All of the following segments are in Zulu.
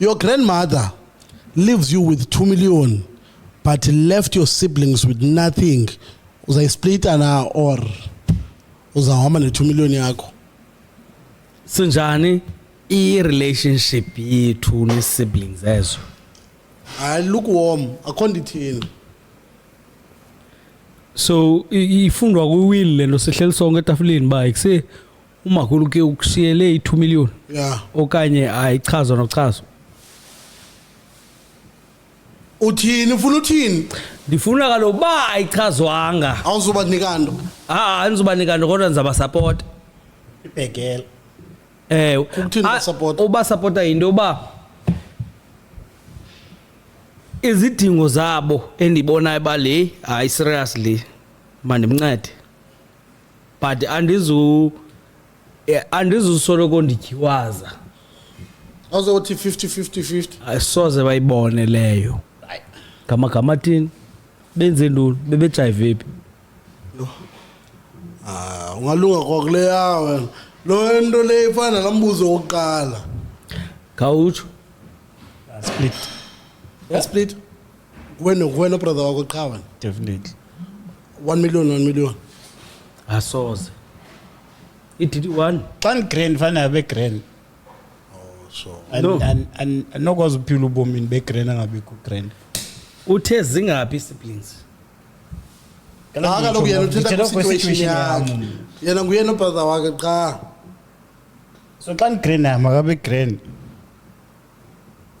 Your grandmother leaves you with 2 million, but left your siblings with nothing. Split ana or uzahamba ne-2 million yakho. Sinjani i-relationship yethu ne-siblings ezo? Hayi lukewarm, akho ndithini. So ifundwa kwi-will lento sihleli sonke etafuleni ba ikuse umakhulu ke ukushiyele i-2 million. Yeah. Okanye ayichazwa nokuchazwa. Uthini ufuna uthini? Ndifuna kaloku ba ayichazwanga. Awuzoba nikando. Andizoba nikando kodwa ndizaba support. Ibhekela. Ukuthini support? Uba supporta into yoba izidingo zabo endibonayo ba le hayi seriously mandimncede. But andizusoloko ndityiwaza. Awuzothi 50-50-50. Ayisoze bayibone leyo. Gama thini benze ntoni bebejive phi? Ungalunga kwakuleya wena. Lo nto le ifana lambuzo wokuqala. Khawutsho. Split. Split. Wena brother wakho cha wena. Definitely. 1 million. Asoze. Ithi 1. Xa grand fana be grand. So. And nokwazi uphila ubomini be grand angabikho grand. Uthe zingaphi siblings? Kaloku yena uthetha situation yakhe. Yena nguyena brother wakhe cha. So xa grand makabe grand.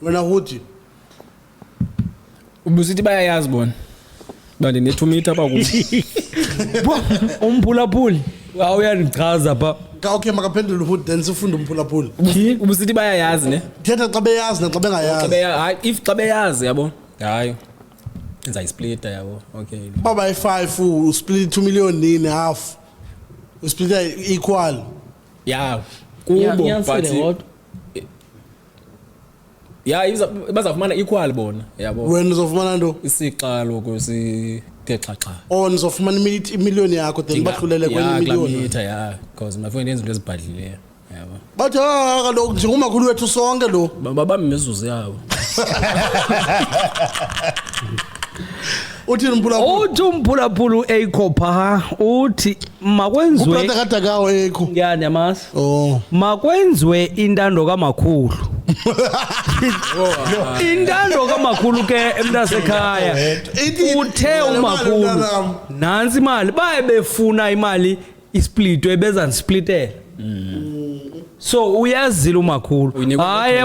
Wena uthi ubusithi bayayazi bona bani ne 2 meter apha kuthi Umphulaphuli awuyandichaza pha. Okay makaphendule futhi then sifunde umphulaphuli. ubusithi bayayazi ne Thetha xa beyazi naxa bengayazi. hayi if xa beyazi yabo hayi enza isplit yabo okay Baba i5 u split 2 million nini half. U split equal. yeah kubo but yeah bazafumana equal bona yabo Wena uzofumana nto? isixa lokho sithe xaxa Nizofumana i-million yakho then bahlulele kwenye million. yeah because my friend yenza into ezibhadlileyo yabo Bathi kaloku njengomakhulu wethu sonke lo. babamizuzu yabo Uthini umphulaphuli? Uthi umphulaphulu eyikhopha uthi makwenziwe Ubrother kadakawo ekho. ngiyani yamasi. Oh. Makwenziwe intando kamakhulu. Intando kamakhulu ke emntasekhaya. Uthe umakhulu nansi imali baye befuna imali isplitwe beza nsplitela. So uyazile umakhulu. Hayi